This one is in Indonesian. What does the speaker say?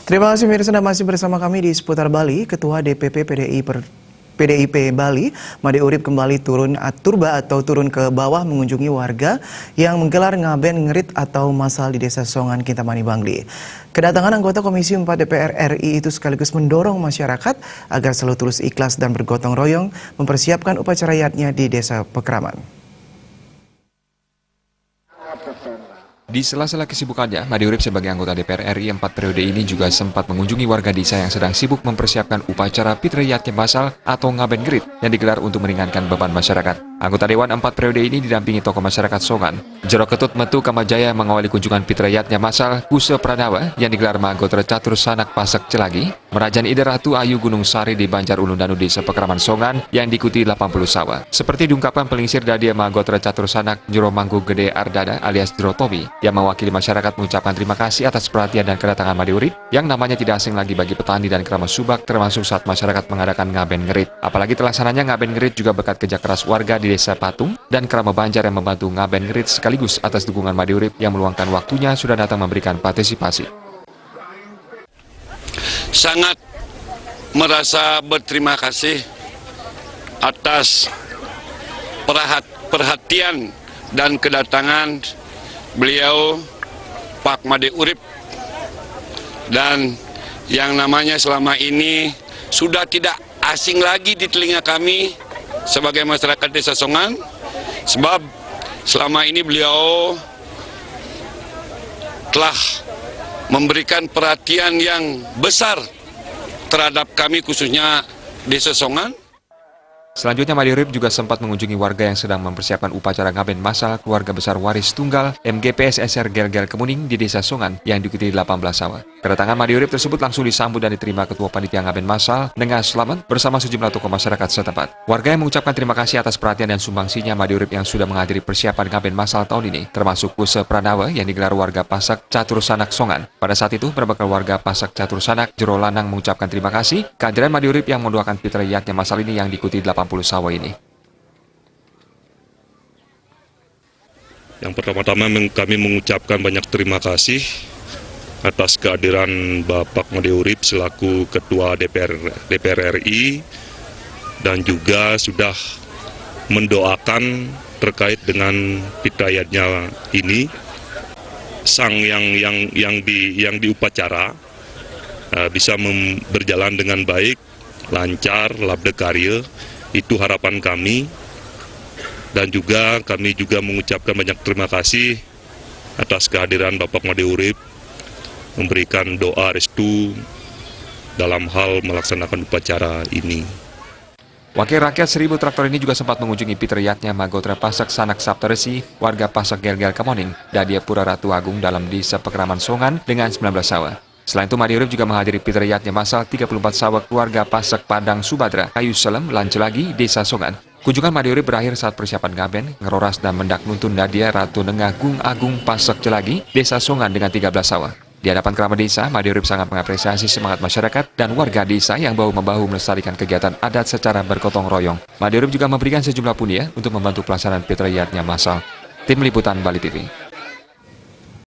Terima kasih Mirsa, Anda masih bersama kami di Seputar Bali. Ketua DPP PDIP Bali, Made Urip kembali turun ke bawah mengunjungi warga yang menggelar ngaben ngerit atau masal di Desa Songan, Kintamani, Bangli. Kedatangan anggota Komisi 4 DPR RI itu sekaligus mendorong masyarakat agar selalu tulus ikhlas dan bergotong royong mempersiapkan upacara yatnya di Desa Pekraman. Di sela-sela kesibukannya, Made Urip sebagai anggota DPR RI 4 periode ini juga sempat mengunjungi warga desa yang sedang sibuk mempersiapkan upacara Pitriyatnya Masal atau Ngaben Ngerit yang digelar untuk meringankan beban masyarakat. Anggota Dewan 4 periode ini didampingi tokoh masyarakat Songan, Jero Ketut Metu Kamajaya mengawali kunjungan Pitriyatnya Masal Kuse Pradawa yang digelar Magotra Catur Sanak Pasek Celagi, Merajan Ida Ratu Ayu Gunung Sari di Banjar Ulun Danu Desa Pekraman Songan yang diikuti 80 sawa. Seperti diungkapkan pelingsir Dadia Magotra Catur Sanak Jero Manggu Gede Ardada alias Jero Tobi, yang mewakili masyarakat mengucapkan terima kasih atas perhatian dan kedatangan Made Urip yang namanya tidak asing lagi bagi petani dan keramat subak, termasuk saat masyarakat mengadakan Ngaben Ngerit. Apalagi terlaksananya Ngaben Ngerit juga berkat kerja keras warga di Desa Patung dan Kerama Banjar yang membantu Ngaben Ngerit sekaligus atas dukungan Made Urip yang meluangkan waktunya sudah datang memberikan partisipasi. Sangat merasa berterima kasih atas perhatian dan kedatangan beliau Pak Made Urip, dan yang namanya selama ini sudah tidak asing lagi di telinga kami sebagai masyarakat Desa Songan, sebab selama ini beliau telah memberikan perhatian yang besar terhadap kami khususnya Desa Songan. Selanjutnya Made Urip juga sempat mengunjungi warga yang sedang mempersiapkan upacara Ngaben Masal keluarga besar waris tunggal MGPSSR Gel-Gel Kemuning di Desa Songan yang diikuti 18 sawa. Kedatangan Made Urip tersebut langsung disambut dan diterima Ketua Panitia Ngaben Masal dengan selamat bersama sejumlah tokoh masyarakat setempat. Warga yang mengucapkan terima kasih atas perhatian dan sumbangsinya Made Urip yang sudah menghadiri persiapan Ngaben Masal tahun ini, termasuk Kuse Pranawa yang digelar warga Pasak Catur Sanak Songan. Pada saat itu, berbekal warga Pasak Catur Sanak, Jero Lanang mengucapkan terima kasih kehadiran Made Urip yang mendoakan Pitriyatnya Masal ini yang diikuti 80 sawa ini. Yang pertama-tama kami mengucapkan banyak terima kasih atas kehadiran Bapak Made Urip selaku Ketua DPR RI dan juga sudah mendoakan terkait dengan Pitriyatnya ini, sang yang diupacara bisa berjalan dengan baik, lancar, labde karya. Itu harapan kami, dan juga kami juga mengucapkan banyak terima kasih atas kehadiran Bapak Made Urip memberikan doa restu dalam hal melaksanakan upacara ini. Wakil rakyat 1000 traktor ini juga sempat mengunjungi Pitriyatnya Magotra Pasak Sanak Saptaresi, warga Pasak Gel-Gel Kemuning, Dadia Pura Ratu Agung dalam Desa Pekraman Songan dengan 19 sawa. Selain itu, Made Urip juga menghadiri Pitriyatnya Masal 34 sawa keluarga Pasak Padang Subadra, Kayu Selem, Lancelagi, Desa Songan. Kunjungan Made Urip berakhir saat persiapan Ngaben, ngeroras dan mendak nuntun Dadia Ratu Nengah Gung Agung Pasak Celagi, Desa Songan dengan 13 sawa. Di hadapan keramat desa, Made Urip sangat mengapresiasi semangat masyarakat dan warga desa yang bahu-membahu melestarikan kegiatan adat secara bergotong royong. Made Urip juga memberikan sejumlah pundi untuk membantu pelaksanaan Pitriyatnya Masal. Tim Liputan Bali TV.